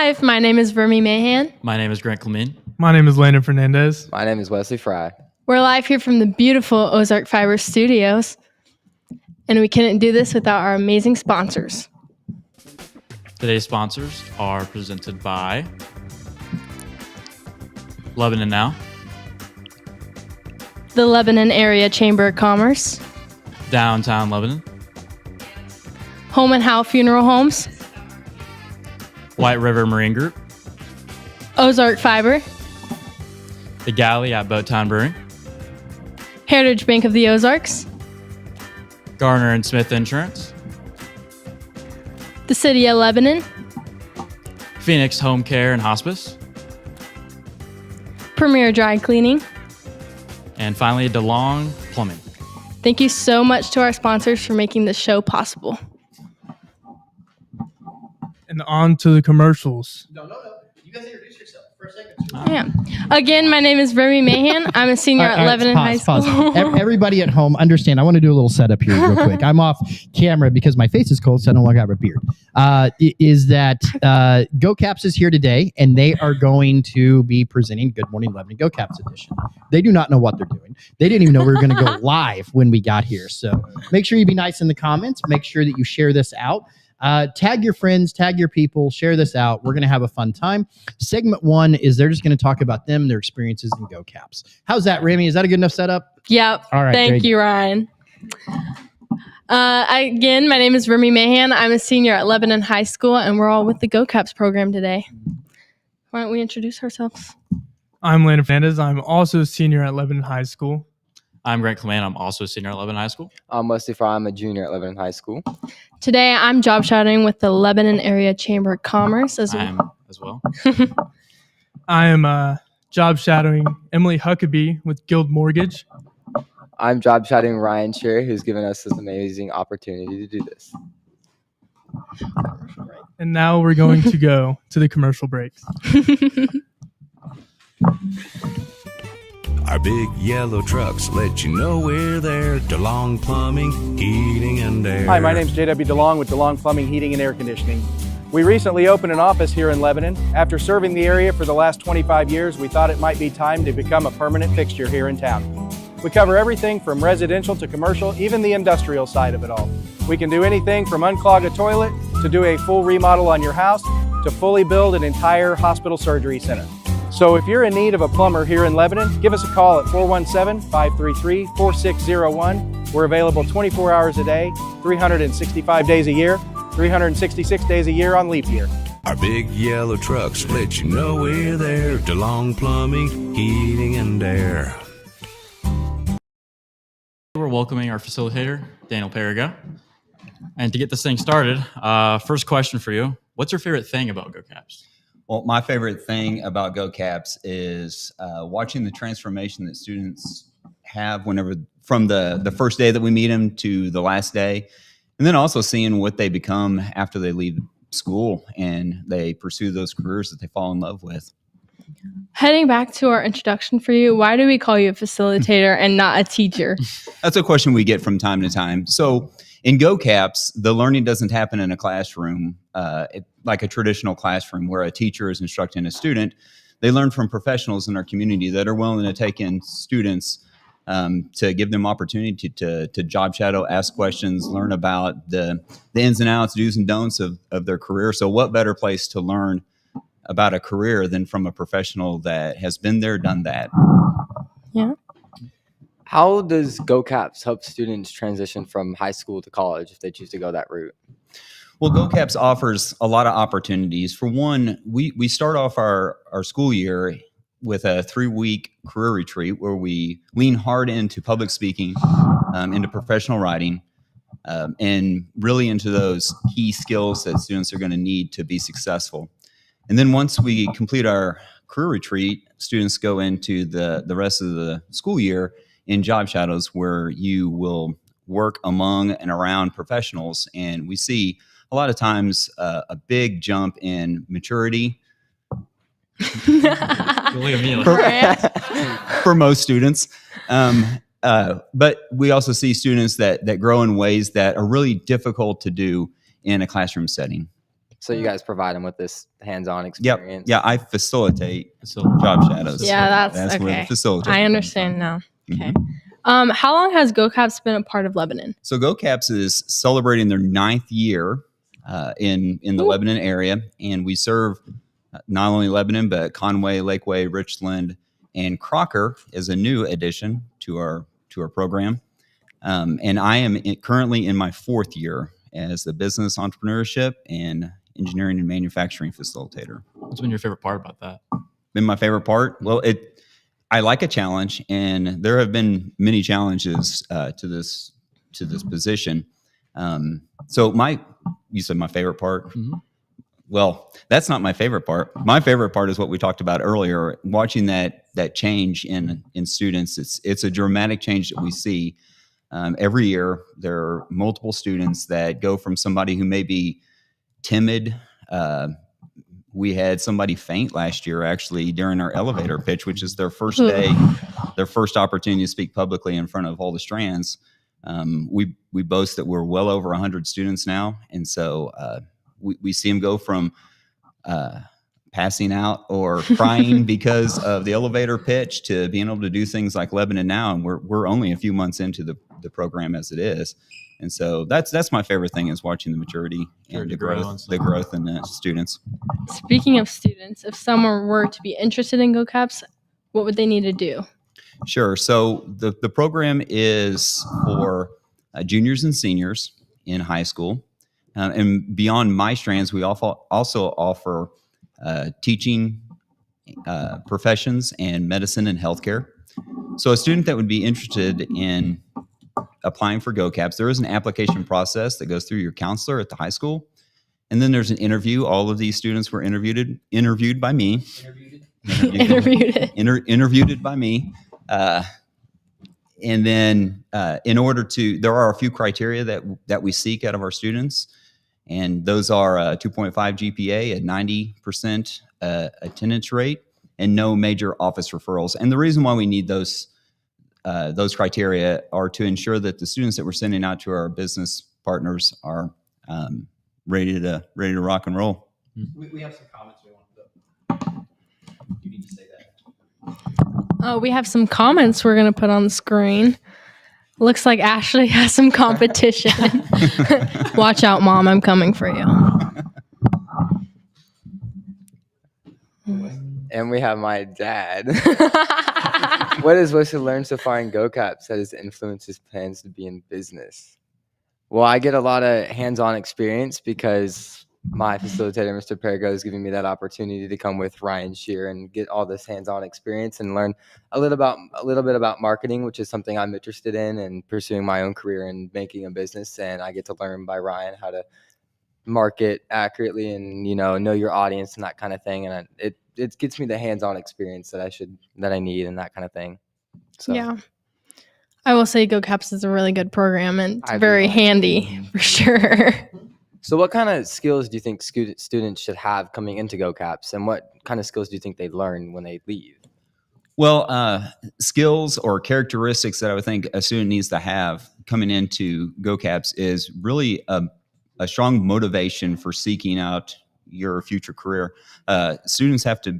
live. My name is Vermi Mahan. My name is Grant Clement. My name is Landon Fernandez. My name is Wesley Fry. We're live here from the beautiful Ozark Fiber Studios, and we couldn't do this without our amazing sponsors. Today's sponsors are presented by Lebanon Now, The Lebanon Area Chamber of Commerce, Downtown Lebanon, Home and Howe Funeral Homes, White River Marine Group, Ozark Fiber, The Galley at Boattown Brewing, Heritage Bank of the Ozarks, Garner and Smith Insurance, the City of Lebanon, Phoenix Home Care and Hospice, Premier Dry Cleaning. and finally DeLong Plumbing. Thank you so much to our sponsors for making this show possible. And on to the commercials. No. You guys introduce yourself for a second. Yeah. Again, my name is Vermi Mahan. I'm a senior at Lebanon High School. Pause. Everybody at home, understand, I want to do a little setup here real quick. I'm off camera because my face is cold, so I no longer have a beard. Go Caps is here today, and they are going to be presenting Good Morning Lebanon Go Caps edition. They do not know what they're doing. They didn't even know we were going to go live when we got here. So make sure you be nice in the comments. Make sure that you share this out. Tag your friends, tag your people, share this out. We're going to have a fun time. Segment 1 is they're just going to talk about them, their experiences in Go Caps. How's that, Remy? Is that a good enough setup? Yep. All right, Thank you, Ryan. Again, my name is Vermi Mahan. I'm a senior at Lebanon High School, and we're all with the Go Caps program today. Why don't we introduce ourselves? I'm Landon Fernandez. I'm also a senior at Lebanon High School. I'm Grant Clement. I'm also a senior at Lebanon High School. I'm Wesley Fry. I'm a junior at Lebanon High School. Today, I'm job shadowing with the Lebanon Area Chamber of Commerce I am as well. I am job shadowing Emily Huckabee with Guild Mortgage. I'm job shadowing Ryan Shear, who's given us this amazing opportunity to do this. And now we're going to go to the commercial breaks. Our big yellow trucks let you know we're there. DeLong Plumbing, Heating and Air. Hi, my name's J.W. DeLong with DeLong Plumbing, Heating and Air Conditioning. We recently opened an office here in Lebanon. After serving the area for the last 25 years, we thought it might be time to become a permanent fixture here in town. We cover everything from residential to commercial, even the industrial side of it all. We can do anything from unclog a toilet to do a full remodel on your house to fully build an entire hospital surgery center. So if you're in need of a plumber here in Lebanon, give us a call at 417-533-4601. We're available 24 hours a day, 365 days a year, 366 days a year on leap year. Our big yellow trucks let you know we're there. DeLong Plumbing, Heating and Air. We're welcoming our facilitator, Daniel Perigo. And to get this thing started, first question for you. What's your favorite thing about Go Caps? Well, my favorite thing about Go Caps is watching the transformation that students have whenever from the first day that we meet them to the last day, and then also seeing what they become after they leave school and they pursue those careers that they fall in love with. Heading back to our introduction for you, why do we call you a facilitator and not a teacher? That's a question we get from time to time. So in Go Caps, the learning doesn't happen in a classroom like a traditional classroom where a teacher is instructing a student. They learn from professionals in our community that are willing to take in students to give them opportunity to job shadow, ask questions, learn about the ins and outs, do's and don'ts of their career. So what better place to learn about a career than from a professional that has been there, done that? Yeah. How does Go Caps help students transition from high school to college if they choose to go that route? Well, Go Caps offers a lot of opportunities. For one, we start off our school year with a 3-week career retreat where we lean hard into public speaking, into professional writing, and really into those key skills that students are going to need to be successful. And then once we complete our career retreat, students go into the rest of the school year in job shadows where you will work among and around professionals. And we see a lot of times a big jump in maturity for most students. But we also see students that grow in ways that are really difficult to do in a classroom setting. So you guys provide them with this hands-on Yep. experience. Yeah, I facilitate So job shadows. Yeah, that's where the okay. facilitator I comes understand from. now. Okay. Mhm. How long has GoCaps been a part of Lebanon? So GoCaps is celebrating their 9th year in the Ooh. Lebanon area, and we serve not only Lebanon but Conway, Lakeway, Richland, and Crocker is a new addition to our program. And I am currently in my 4th year as the business entrepreneurship and engineering and manufacturing facilitator. what's been your favorite part about that? Been my favorite part? Well, I like a challenge, and there have been many challenges to this position. So you said my favorite part. Mhm. Well, that's not my favorite part. My favorite part is what we talked about earlier. Watching that change in students. It's a dramatic change that we see every year. There are multiple students that go from somebody who may be timid. We had somebody faint last year, actually, during our elevator pitch, which is their first day, their first opportunity to speak publicly in front of all the strands. We boast that we're well over 100 students now, and so we see them go from passing out or crying because of the elevator pitch to being able to do things like Lebanon Now, and we're only a few months into the program as it is. And so that's my favorite thing, is watching the maturity and the growth in the students. Speaking of students, if someone were to be interested in GoCaps, what would they need to do? Sure. So the program is for juniors and seniors in high school. And beyond my strands, we also offer teaching professions and medicine and healthcare. So a student that would be interested in applying for GoCaps, there is an application process that goes through your counselor at the high school. And then there's an interview. All of these students were interviewed by me. Interviewed by me. And then in order to, there are a few criteria that we seek out of our students. And those are 2.5 GPA, a 90% attendance rate, and no major office referrals. And the reason why we need those criteria are to ensure that the students that we're sending out to our business partners are ready to rock and roll. We have some comments we want to. You need to say that. Oh, we have some comments we're going to put on the screen. Looks like Ashley has some competition. Watch out, Mom. I'm coming for you. And we have my dad. What has Wesley learned so far in GoCaps that has influenced his plans to be in business? Well, I get a lot of hands-on experience because my facilitator, Mr. Perigo, is giving me that opportunity to come with Ryan Shear and get all this hands-on experience and learn a little bit about marketing, which is something I'm interested in, and pursuing my own career in making a business. And I get to learn by Ryan how to market accurately and know your audience and that kind of thing. And it gets me the hands-on experience that I need and that kind of thing. So Yeah. I will say GoCaps is a really good program, and it's I very love it. handy for sure. So what kind of skills do you think students should have coming into GoCaps, and what kind of skills do you think they learn when they leave? Well, skills or characteristics that I would think a student needs to have coming into GoCaps is really a strong motivation for seeking out your future career. Students have to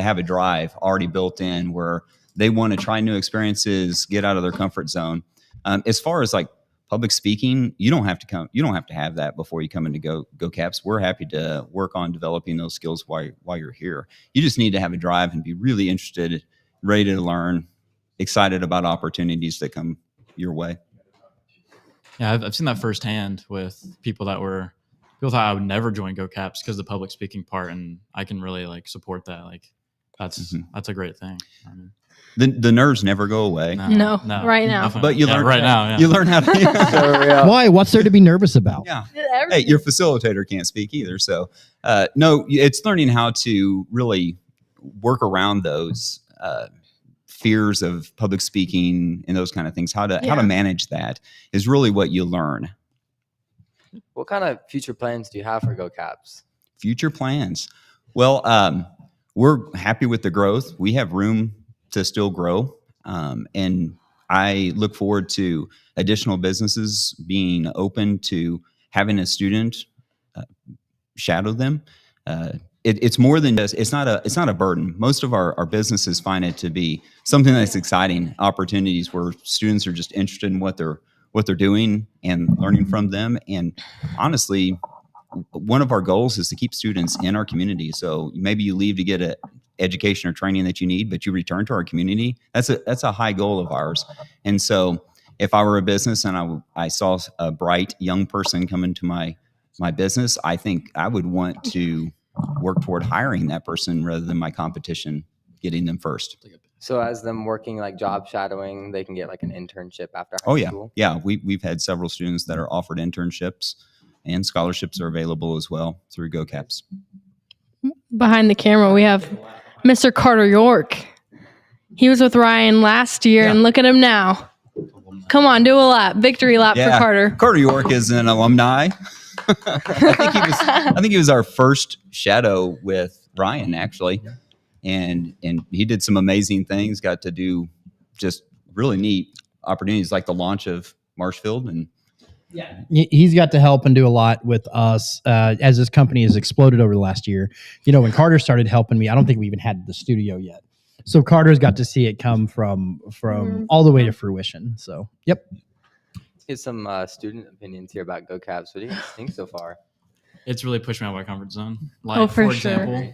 have a drive already built in where they want to try new experiences, get out of their comfort zone. As far as like public speaking, you don't have to have that before you come into GoCaps. We're happy to work on developing those skills while you're here. You just need to have a drive and be really interested, ready to learn, excited about opportunities that come your way. Yeah, I've seen that firsthand with people thought I would never join GoCaps because of the public speaking part, and I can really support that. That's a great thing. I mean, The nerves never go away. No, right now. definitely. But you learn right now. Yeah. You learn how to. So real. Why? What's there to be nervous about? Yeah. Hey, your facilitator can't speak either. So, no, it's learning how to really work around those fears of public speaking and those kind of things. How to manage that is really what you learn. What kind of future plans do you have for GoCaps? Future plans. Well, we're happy with the growth. We have room to still grow. And I look forward to additional businesses being open to having a student shadow them. It's more than just, it's not a burden. Most of our businesses find it to be something that's exciting, opportunities where students are just interested in what they're doing and learning from them. And honestly, one of our goals is to keep students in our community. So maybe you leave to get an education or training that you need, but you return to our community. That's a high goal of ours. And so if I were a business and I saw a bright young person come into my business, I think I would want to work toward hiring that person rather than my competition getting them first. So as them working like job shadowing, they can get like an internship after high school? Yeah. We've had several students that are offered internships, and scholarships are available as well through GoCaps. Behind the camera, we have Mr. Carter York. He was with Ryan last year, and look at him now. Come on, do a lap. Victory lap for Carter. Carter York is an alumni. I think he was our first shadow with Ryan, actually. And he did some amazing things, got to do just really neat opportunities like the launch of Marshfield. And yeah, he's got to help and do a lot with us as this company has exploded over the last year. You know, when Carter started helping me, I don't think we even had the studio yet. So Carter's got to see it come from all the way to fruition. So, yep. Let's get some student opinions here about GoCaps. What do you guys think so far? It's really pushed me out of my comfort zone. Like, for example,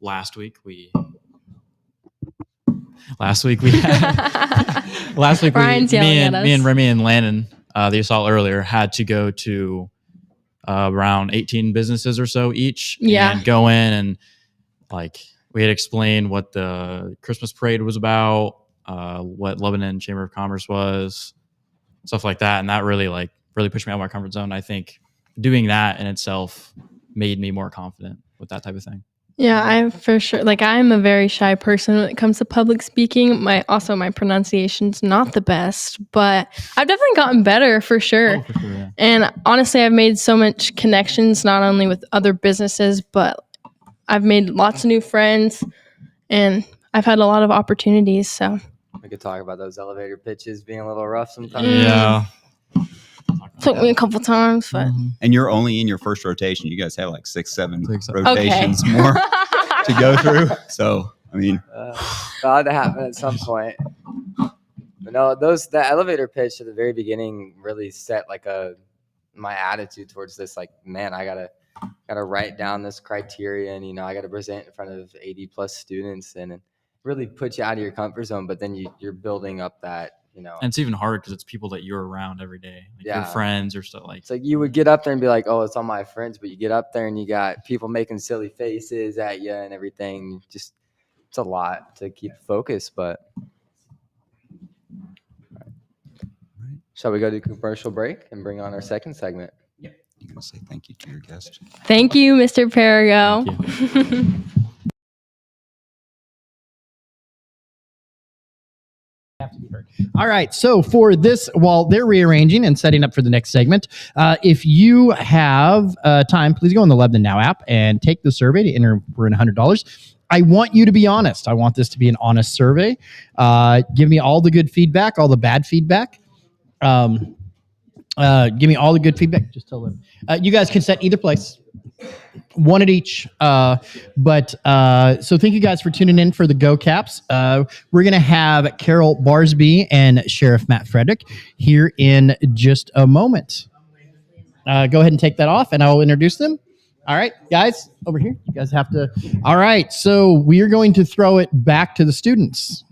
last week we Brian's yelling at us. Me and Remy and Landon, that you saw earlier, had to go to around 18 businesses or so each. Yeah. And go in and like we had explained what the Christmas parade was about, what Lebanon Chamber of Commerce was, stuff like that. And that really pushed me out of my comfort zone. I think doing that in itself made me more confident with that type of thing. Yeah, I'm for sure. Like, I'm a very shy person when it comes to public speaking. My pronunciation's not the best, but I've definitely gotten better for sure. Oh, for sure, yeah. And honestly, I've made so much connections, not only with other businesses, but I've made lots of new friends, and I've had a lot of opportunities. So We could talk about those elevator pitches being a little rough sometimes. Yeah. took me a couple times, but And you're only in your first rotation. You guys have like 6-7 7. rotations more to go through. So, I mean, That had to happen at some point. But no, that elevator pitch at the very beginning really set like my attitude towards this. Like, man, I gotta write down this criteria, and I gotta present in front of 80 plus students, and it really puts you out of your comfort zone. But then you're building up that. And it's even harder because it's people that you're around every day, like your friends or stuff like. It's like you would get up there and be like, "Oh, it's all my friends," but you get up there and you got people making silly faces at you and everything. Just it's a lot to keep focused. But shall we go to commercial break and bring on our second segment? you're going to say thank you to your guest. thank you, Mr. Perigo. Thank you. Have to be heard. All right. So for this, while they're rearranging and setting up for the next segment, if you have time, please go on the Lebanon Now app and take the survey to enter for $100. I want you to be honest. I want this to be an honest survey. Give me all the good feedback, all the bad feedback. Give me all the good feedback. Just tell them. You guys can set either place. One at each. So thank you guys for tuning in for the Go Caps. We're going to have Carol Barsby and Sheriff Matt Frederick here in just a moment. Go ahead and take that off and I will introduce them. All right, guys, over here. You guys have to. All right. So we are going to throw it back to the students.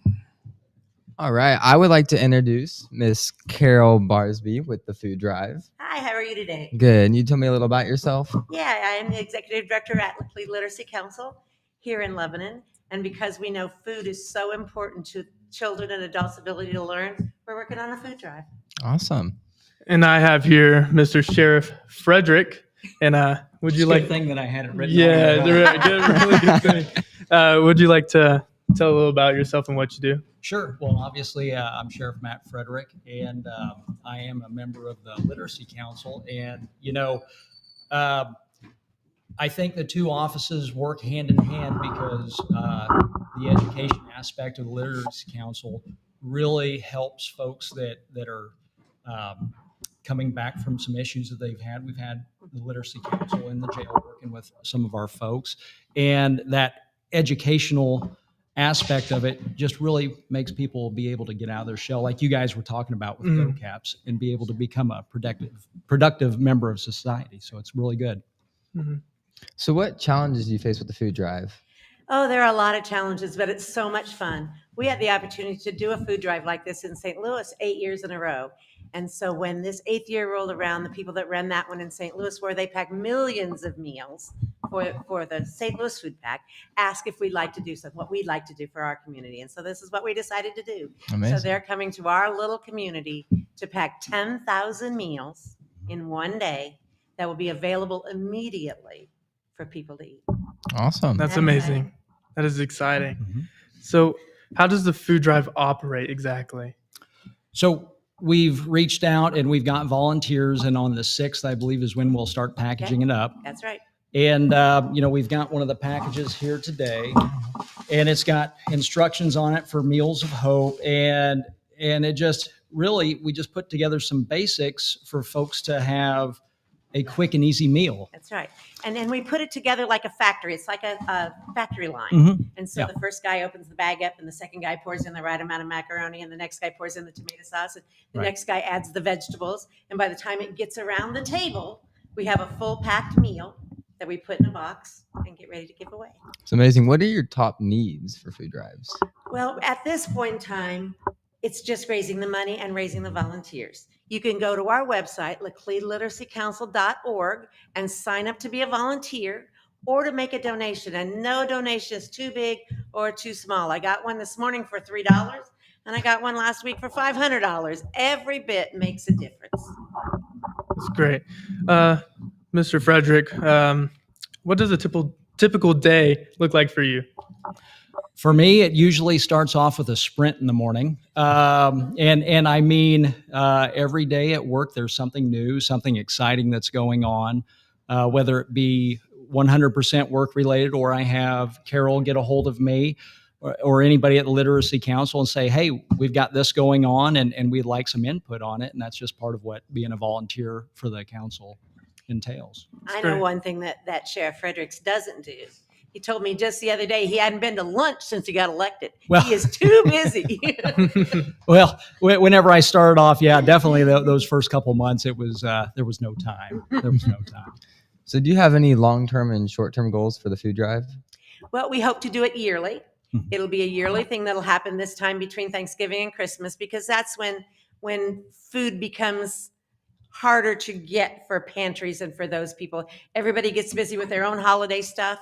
All right. I would like to introduce Miss Carol Barsby with the Food Drive. Hi, how are you today? Good. And you tell me a little about yourself? Yeah, I am the executive director at Lead Literacy Council here in Lebanon. And because we know food is so important to children and adults' ability to learn, we're working on a food drive. Awesome. And I have here Mr. Sheriff Frederick. And would you like thing that I had it written? Yeah, really good thing. Would you like to tell a little about yourself and what you do? Sure. Well, obviously, I'm Sheriff Matt Frederick, and I am a member of the Literacy Council. And, I think the two offices work hand in hand because the education aspect of the Literacy Council really helps folks that are coming back from some issues that they've had. We've had the Literacy Council in the jail, working with some of our folks. And that educational aspect of it just really makes people be able to get out of their shell, like you guys were talking about with GoCaps, and be able to become a productive member of society. So it's really good. So what challenges do you face with the food drive? Oh, there are a lot of challenges, but it's so much fun. We had the opportunity to do a food drive like this in St. Louis 8 years in a row. And so when this 8th year rolled around, the people that ran that one in St. Louis, where they pack millions of meals for the St. Louis Food Pack, asked if we'd like to do something, what we'd like to do for our community. And so this is what we decided to do. Amazing. So they're coming to our little community to pack 10,000 meals in one day that will be available immediately for people to eat. Awesome. That's amazing. That is exciting. So how does the food drive operate exactly? So we've reached out and we've got volunteers, and on the 6th, I believe, is when we'll start packaging it up. That's right. And, we've got one of the packages here today, and it's got instructions on it for Meals of Hope. And it just really, we just put together some basics for folks to have a quick and easy meal. That's right. And then we put it together like a factory. It's like a factory line. Mhm. And so the first guy opens the bag up, and the second guy pours in the right amount of macaroni, and the next guy pours in the tomato sauce, and the next guy adds the vegetables. And by the time it gets around the table, we have a full packed meal that we put in a box and get ready to give away. It's amazing. What are your top needs for food drives? Well, at this point in time, it's just raising the money and raising the volunteers. You can go to our website, lacledeliteracycouncil.org, and sign up to be a volunteer or to make a donation. And no donation is too big or too small. I got one this morning for $3, and I got one last week for $500. Every bit makes a difference. That's great. Mr. Frederick, what does a typical day look like for you? For me, it usually starts off with a sprint in the morning. And I mean, every day at work, there's something new, something exciting that's going on, whether it be 100% work related, or I have Carol get a hold of me or anybody at the Literacy Council and say, hey, we've got this going on and we'd like some input on it. And that's just part of what being a volunteer for the council entails. I know one thing that Sheriff Fredericks doesn't do. He told me just the other day he hadn't been to lunch since he got elected. Well, he is too busy. Well, whenever I started off, yeah, definitely those first couple months, it was there was no time. There was no time. So do you have any long-term and short-term goals for the food drive? Well, we hope to do it yearly. It'll be a yearly thing that'll happen this time between Thanksgiving and Christmas, because that's when food becomes harder to get for pantries and for those people. Everybody gets busy with their own holiday stuff,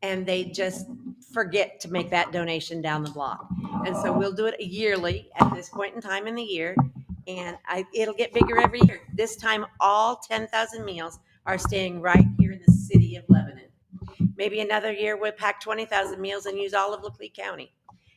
and they just forget to make that donation down the block. And so we'll do it yearly at this point in time in the year, and it'll get bigger every year. This time, all 10,000 meals are staying right here in the city of Lebanon. Maybe another year we'll pack 20,000 meals and use all of Laclede County.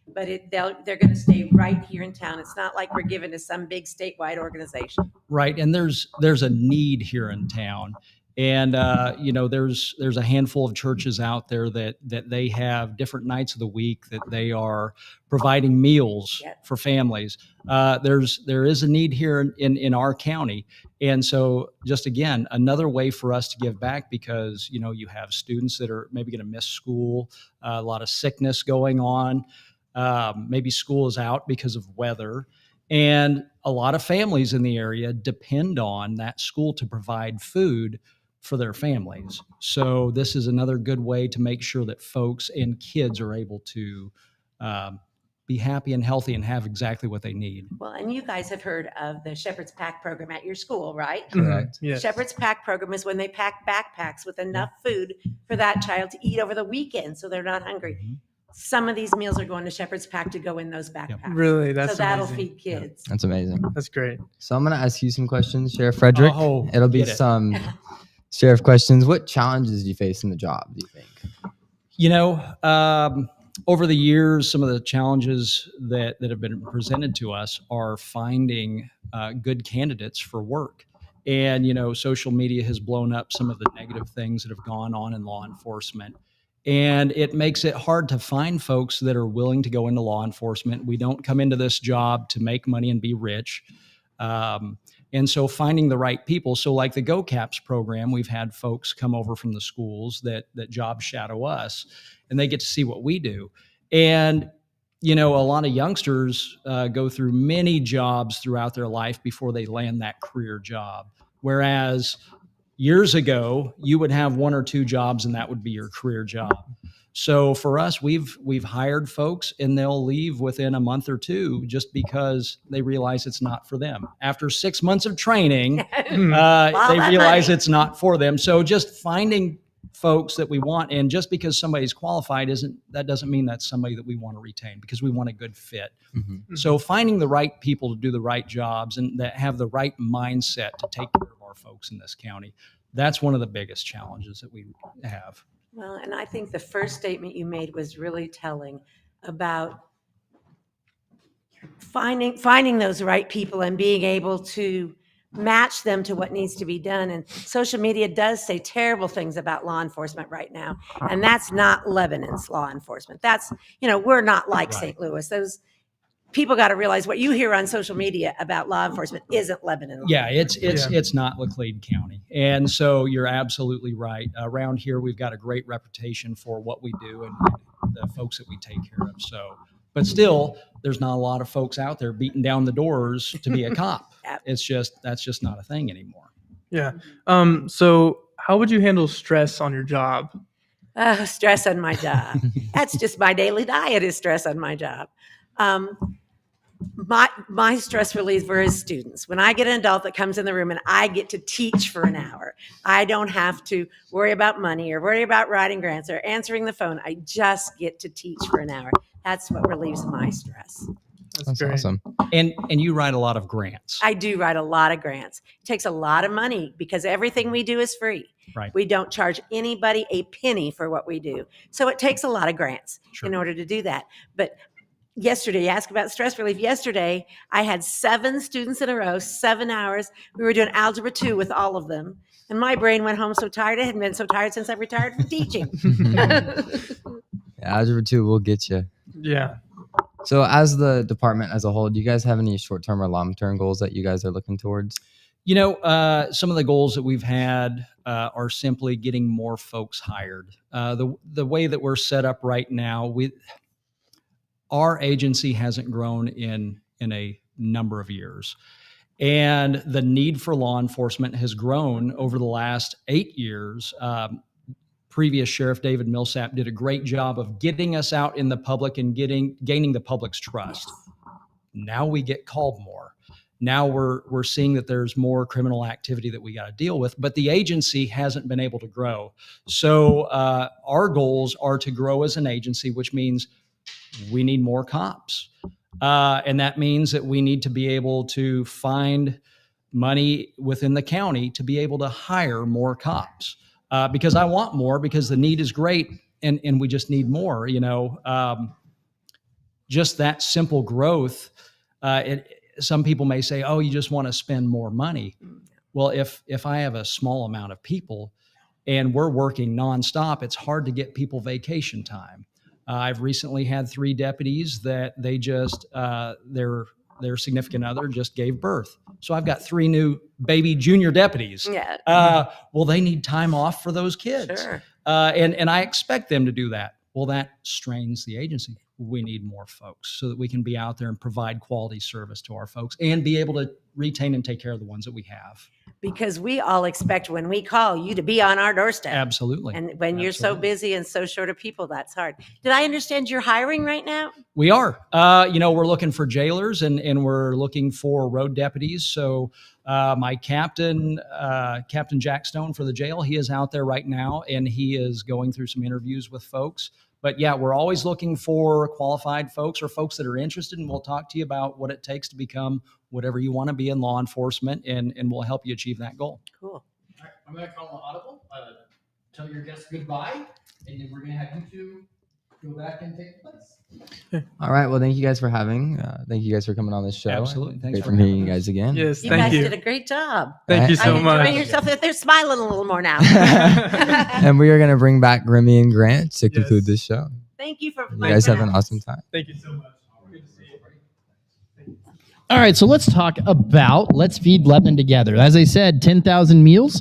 But they're going to stay right here in town. It's not like we're giving to some big statewide organization. Right, and there's a need here in town. And there's a handful of churches out there that they have different nights of the week that they are providing meals for families. There is a need here in our county, and so just again another way for us to give back, because you have students that are maybe going to miss school, a lot of sickness going on, maybe school is out because of weather. And a lot of families in the area depend on that school to provide food for their families. So this is another good way to make sure that folks and kids are able to be happy and healthy and have exactly what they need. Well, and you guys have heard of the Shepherd's Pack program at your school, right? Correct. Yes. Shepherd's Pack program is when they pack backpacks with enough food for that child to eat over the weekend so they're not hungry. Some of these meals are going to Shepherd's Pack to go in those backpacks. Really? That's so that'll amazing. feed kids. That's amazing. That's great. So I'm going to ask you some questions, Sheriff Frederick. Oh, It'll be get it. some sheriff questions. What challenges do you face in the job, do you think? Over the years, some of the challenges that have been presented to us are finding good candidates for work. And, social media has blown up some of the negative things that have gone on in law enforcement. And it makes it hard to find folks that are willing to go into law enforcement. We don't come into this job to make money and be rich. And And so finding the right people. So like the GoCaps program, we've had folks come over from the schools that job shadow us, and they get to see what we do. And a lot of youngsters go through many jobs throughout their life before they land that career job. Whereas years ago, you would have 1 or 2 jobs and that would be your career job. So for us, we've hired folks and they'll leave within a month or 2 just because they realize it's not for them. After 6 months of training, they realize it's not for them. So just finding folks that we want, and just because somebody's qualified doesn't mean that's somebody that we want to retain, because we want a good fit. So finding the right people to do the right jobs and that have the right mindset to take care of our folks in this county, that's one of the biggest challenges that we have. Well, and I think the first statement you made was really telling about finding those right people and being able to match them to what needs to be done. And social media does say terrible things about law enforcement right now. And that's not Lebanon's law enforcement. That's, we're not like St. Louis. Those people got to realize what you hear on social media about law enforcement isn't Lebanon law. Yeah, it's not Laclede County. And so you're absolutely right. Around here, we've got a great reputation for what we do and the folks that we take care of. So, but still, there's not a lot of folks out there beating down the doors to be a cop. That's just not a thing anymore. Yeah. So how would you handle stress on your job? Stress on my job. That's just my daily diet is stress on my job. My stress reliever is students. When I get an adult that comes in the room and I get to teach for an hour, I don't have to worry about money or worry about writing grants or answering the phone. I just get to teach for an hour. That's what relieves my stress. That's awesome. And you write a lot of grants. I do write a lot of grants. It takes a lot of money because everything we do is free. Right. We don't charge anybody a penny for what we do. So it takes a lot of grants in order to do that. But yesterday, you asked about stress relief. Yesterday, I had 7 students in a row, 7 hours. We were doing Algebra 2 with all of them. And my brain went home so tired. I hadn't been so tired since I retired from teaching. Algebra 2 will get you. Yeah. So as the department as a whole, do you guys have any short-term or long-term goals that you guys are looking towards? Some of the goals that we've had are simply getting more folks hired. The way that we're set up right now, our agency hasn't grown in a number of years. And the need for law enforcement has grown over the last 8 years. Previous Sheriff David Millsap did a great job of getting us out in the public and gaining the public's trust. Now we get called more. Now we're seeing that there's more criminal activity that we got to deal with, but the agency hasn't been able to grow. So our goals are to grow as an agency, which means we need more cops. And that means that we need to be able to find money within the county to be able to hire more cops. Because I want more, because the need is great and we just need more, just that simple growth. Some people may say, oh, you just want to spend more money. Well, if I have a small amount of people and we're working nonstop, it's hard to get people vacation time. I've recently had 3 deputies that they just, their significant other just gave birth. So I've got 3 new baby junior deputies. Yeah. Well, they need time off for those kids. Sure. And I expect them to do that. Well, that strains the agency. We need more folks so that we can be out there and provide quality service to our folks and be able to retain and take care of the ones that we have. Because we all expect when we call you to be on our doorstep. Absolutely. And when you're so busy and so short of people, that's hard. Did I understand you're hiring right now? We are. We're looking for jailers and we're looking for road deputies. So my captain, Captain Jack Stone for the jail, he is out there right now and he is going through some interviews with folks. But yeah, we're always looking for qualified folks or folks that are interested, and we'll talk to you about what it takes to become whatever you want to be in law enforcement, and we'll help you achieve that goal. Cool. All right, I'm going to call an audible. Tell your guests goodbye, and then we're going to have you 2 go back and take place. All right. Well, thank you guys for thank you guys for coming on this show. Absolutely. Thanks Great for from hearing having you guys again. Yes, You thank guys you. did a great job. Thank you so I'm much. enjoying yourself. They're smiling a little more now. And we are going to bring back Grimmy and Grant to conclude this show. Thank you for You guys have an awesome time. Thank you so much. Good to see you. Thank you. All right, so let's talk about Let's Feed Lebanon Together. As I said, 10,000 meals.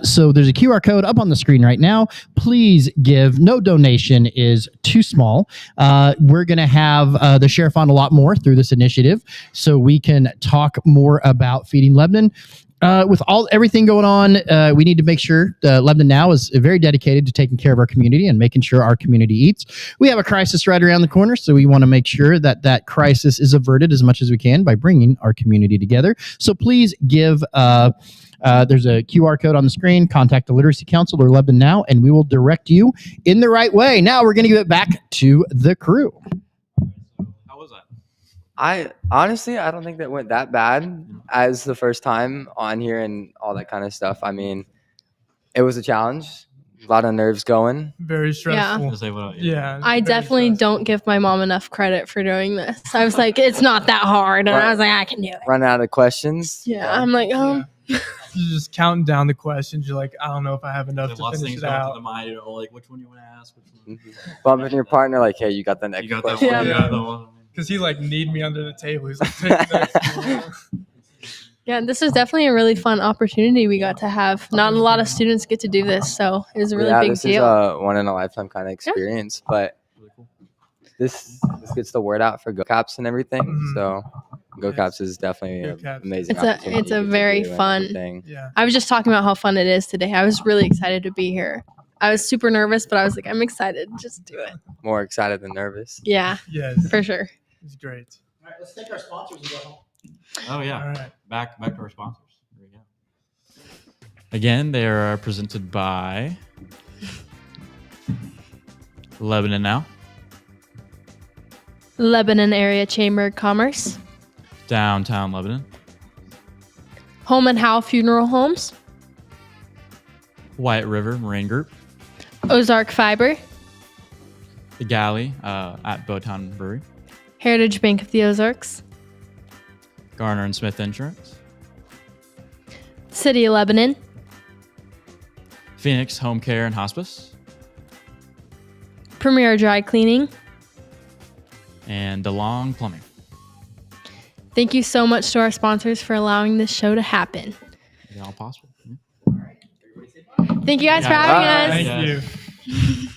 So there's a QR code up on the screen right now. Please give. No donation is too small. We're going to have the sheriff on a lot more through this initiative so we can talk more about feeding Lebanon. With everything going on, we need to make sure Lebanon Now is very dedicated to taking care of our community and making sure our community eats. We have a crisis right around the corner, so we want to make sure that that crisis is averted as much as we can by bringing our community together. So please give. There's a QR code on the screen. Contact the Literacy Council or Lebanon Now, and we will direct you in the right way. Now we're going to give it back to the crew. How was that? I honestly, I don't think that went that bad as the first time on here and all that kind of stuff. I mean, it was a challenge, a lot of nerves going. Very stressful. Yeah. I definitely don't give my mom enough credit for doing this. I was like, it's not that hard. And I was like, I can do it. Run out of questions. Yeah. I'm like, oh. You're just counting down the questions. You're like, I don't know if I have enough to Lots of finish things it going out. through the mind. You know, like which one you want to ask. Which one? Bumping your partner like, hey, you got the next You got that question. one. Yeah. You got that one. Because he like kneed me under the table. He's like, take the next one. Yeah, this is definitely a really fun opportunity we got to have. Not a lot of students get to do this, so it was a really big this deal. is a one in a lifetime kind of experience, but this gets the word out for Go Caps and everything. Mhm. So Go Yes. Caps is definitely Go an Caps. amazing. It's a opportunity it's a to get to very do and fun. everything. Yeah. I was just talking about how fun it is today. I was really excited to be here. I was super nervous, but I was like, I'm excited. Just do it. More excited than nervous. Yeah, Yes. for sure. It's great. All right, let's thank our sponsors and go home. Oh yeah. All right. Back to our sponsors. Here we go. Again, they are presented by Lebanon Now, Lebanon Area Chamber of Commerce, Downtown Lebanon, Home and Howe Funeral Homes, White River Marine Group, Ozark Fiber, The Galley at Bowtown Brewery, Heritage Bank of the Ozarks, Garner and Smith Insurance, City of Lebanon, Phoenix Home Care and Hospice, Premier Dry Cleaning. and DeLong Plumbing. Thank you so much to our sponsors for allowing this show to happen. Is it all possible? Thank you guys for Yeah. having us. Thank you.